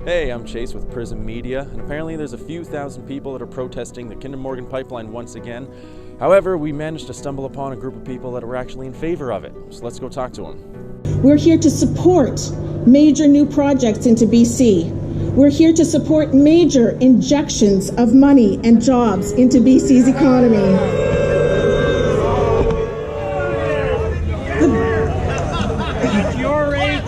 Hey, I'm Chase with Prism Media, and apparently there's a few thousand people that are protesting the Kinder Morgan pipeline once again. However, we managed to stumble upon a group of people that are actually in favor of it, so let's go talk to them. We're here to support major new projects into BC. We're here to support major injections of money and jobs into BC's economy.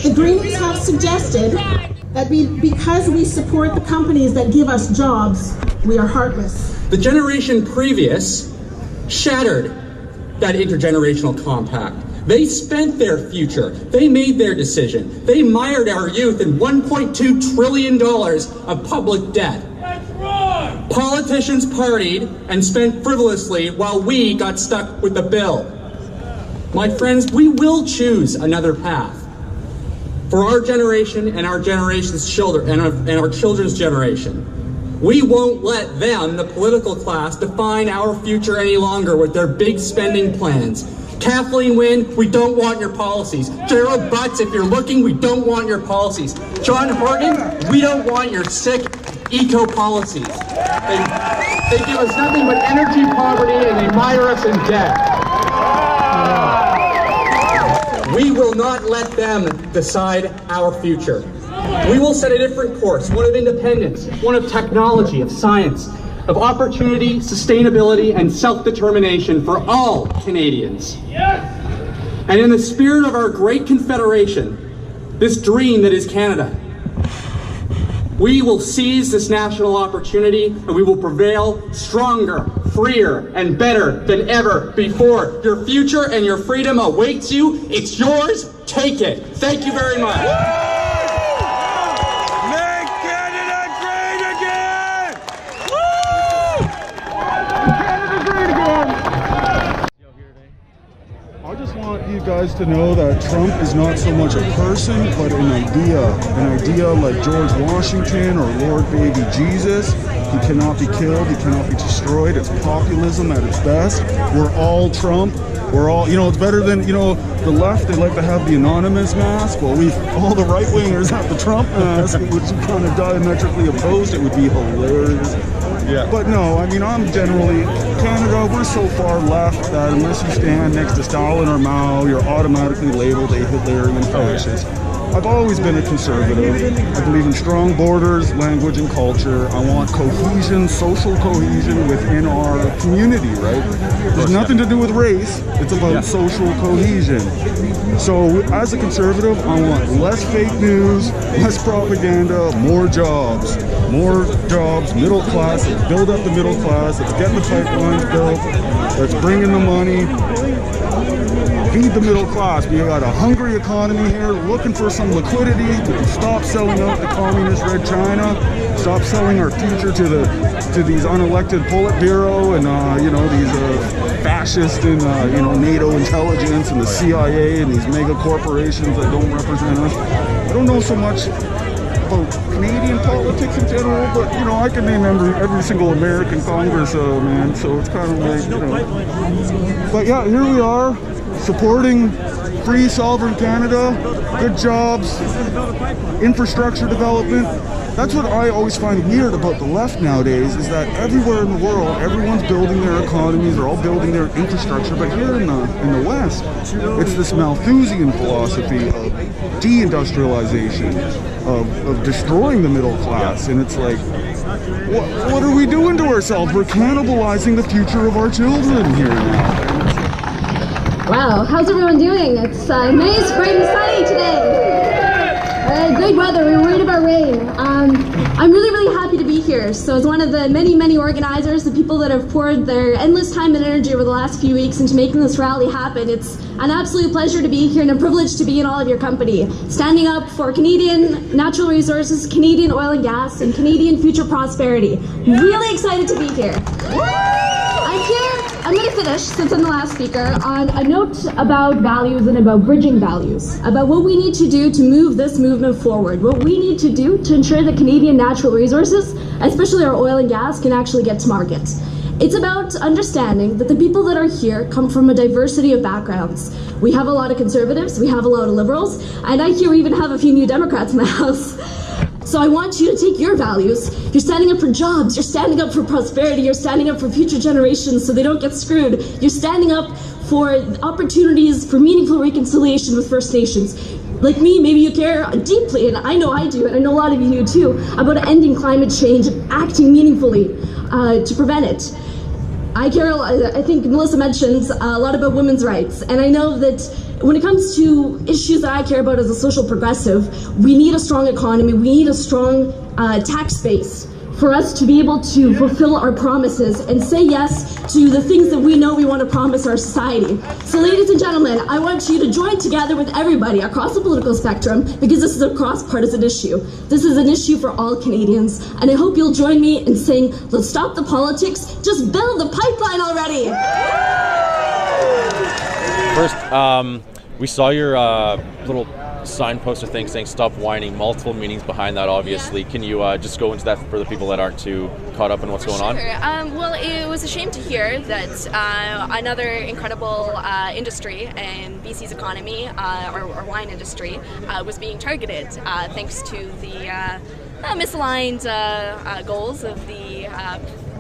The Greens have suggested that because we support the companies that give us jobs, we are heartless. The generation previous shattered that intergenerational compact. They spent their future. They made their decision. They mired our youth in $1.2 trillion of public debt. That's wrong! Politicians partied and spent frivolously while we got stuck with the bill. My friends, we will choose another path. For our generation and our generation's children and our children's generation. We won't let them, the political class, define our future any longer with their big spending plans. Kathleen Wynne, we don't want your policies. Gerald Butts, if you're looking, we don't want your policies. John Horgan, we don't want your sick eco policies. They give us nothing but energy poverty and they mire us in debt. We will not let them decide our future. We will set a different course, one of independence, one of technology, of science, of opportunity, sustainability, and self-determination for all Canadians. Yes! And in the spirit of our great confederation, this dream that is Canada, we will seize this national opportunity and we will prevail stronger, freer, and better than ever before. Your future and your freedom awaits you. It's yours. Take it. Thank you very much. Make Canada great again! Canada great again! I just want you guys to know that Trump is not so much a person, but an idea. An idea like George Washington or Lord Baby Jesus. He cannot be killed, he cannot be destroyed. It's populism at its best. We're all Trump. We're all, it's better than, the left, they like to have the anonymous mask. Well, all the right-wingers have the Trump mask, which is kind of diametrically opposed. It would be hilarious. Yeah. But no, I'm generally, Canada, we're so far left that unless you stand next to Stalin or Mao, you're automatically labeled a Hitlerian fascist. I've always been a conservative. I believe in strong borders, language, and culture. I want cohesion, social cohesion within our community, right? There's nothing to do with race. It's about social cohesion. So as a conservative, I want less fake news, less propaganda, more jobs. More jobs, middle class. Let's build up the middle class. Let's get the pipelines built. Let's bring in the money. Feed the middle class. We got a hungry economy here, looking for some liquidity. We can stop selling out the communist Red China. Stop selling our future to these unelected Politburo and these fascists in NATO intelligence and the CIA and these mega corporations that don't represent us. I don't know so much about Canadian politics in general, but I can name every single American congressman, so it's kind of like But yeah, here we are. Supporting free, sovereign Canada, good jobs, infrastructure development. That's what I always find weird about the left nowadays, is that everywhere in the world, everyone's building their economies, they're all building their infrastructure, but here in the West, it's this Malthusian philosophy of deindustrialization, of destroying the middle class, and it's like, what are we doing to ourselves? We're cannibalizing the future of our children here now. Wow, how's everyone doing? It's nice, bright and sunny today. Great weather, we were worried about rain. I'm really happy to be here. So as one of the many organizers, the people that have poured their endless time and energy over the last few weeks into making this rally happen, it's an absolute pleasure to be here and a privilege to be in all of your company. Standing up for Canadian natural resources, Canadian oil and gas, and Canadian future prosperity. Really excited to be here. I'm going to finish, since I'm the last speaker, on a note about values and about bridging values, about what we need to do to move this movement forward, what we need to do to ensure that Canadian natural resources, especially our oil and gas, can actually get to market. It's about understanding that the people that are here come from a diversity of backgrounds. We have a lot of conservatives, we have a lot of liberals, and I hear we even have a few new Democrats in the House. So I want you to take your values. You're standing up for jobs, you're standing up for prosperity, you're standing up for future generations so they don't get screwed. You're standing up for opportunities for meaningful reconciliation with First Nations. Like me, maybe you care deeply, and I know I do, and I know a lot of you do too, about ending climate change and acting meaningfully to prevent it. I care, I think Melissa mentions a lot about women's rights, and I know that when it comes to issues that I care about as a social progressive, we need a strong economy, we need a strong tax base for us to be able to fulfill our promises and say yes to the things that we know we want to promise our society. So ladies and gentlemen, I want you to join together with everybody across the political spectrum, because this is a cross-partisan issue. This is an issue for all Canadians, and I hope you'll join me in saying, let's stop the politics, just build the pipeline already! First, we saw your little signposter thing saying stop whining, multiple meanings behind that, obviously. Yeah. Can you just go into that for the people that aren't too caught up in what's going on? Well, it was a shame to hear that another incredible industry in BC's economy, our wine industry, was being targeted thanks to the misaligned goals of the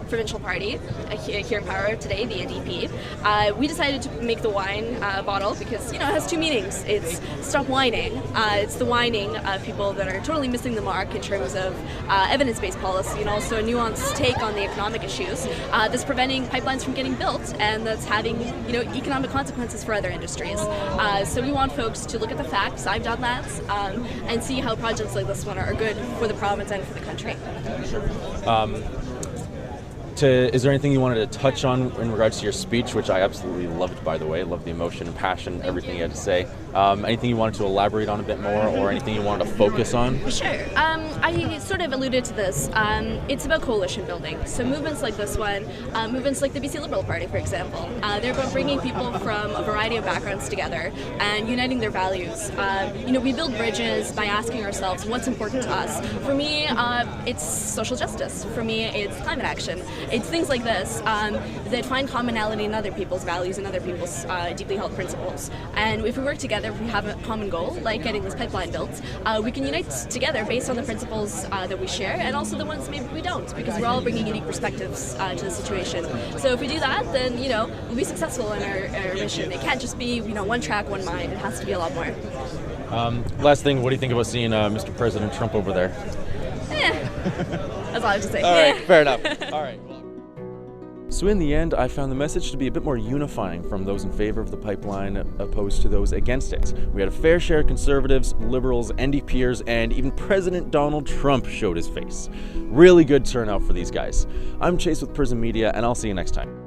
provincial party here in power today, the NDP. We decided to make the wine bottle because, you know, it has two meanings. It's stop whining. It's the whining of people that are totally missing the mark in terms of evidence-based policy, and also a nuanced take on the economic issues that's preventing pipelines from getting built, and that's having, you know, economic consequences for other industries. So we want folks to look at the facts, I've done that, and see how projects like this one are good for the province and for the country. Sure. Is there anything you wanted to touch on in regards to your speech, which I absolutely loved, by the way? I love the emotion and passion, everything you had to say. Anything you wanted to elaborate on a bit more, or anything you wanted to focus on? Sure. I sort of alluded to this. It's about coalition building. So movements like this one, movements like the BC Liberal Party, for example, they're about bringing people from a variety of backgrounds together and uniting their values. You know, we build bridges by asking ourselves what's important to us. For me, it's social justice. For me, it's climate action. It's things like this that find commonality in other people's values and other people's deeply held principles. And if we work together, if we have a common goal, like getting this pipeline built, we can unite together based on the principles that we share, and also the ones maybe we don't, because we're all bringing unique perspectives to the situation. So if we do that, then, you know, we'll be successful in our mission. It can't just be, you know, one track, one mind. It has to be a lot more. Last thing, what do you think about seeing Mr. President Trump over there? That's all I have to say. All right, fair enough. All right. So in the end, I found the message to be a bit more unifying from those in favor of the pipeline opposed to those against it. We had a fair share of Conservatives, Liberals, NDPers, and even President Donald Trump showed his face. Really good turnout for these guys. I'm Chase with Prism Media, and I'll see you next time.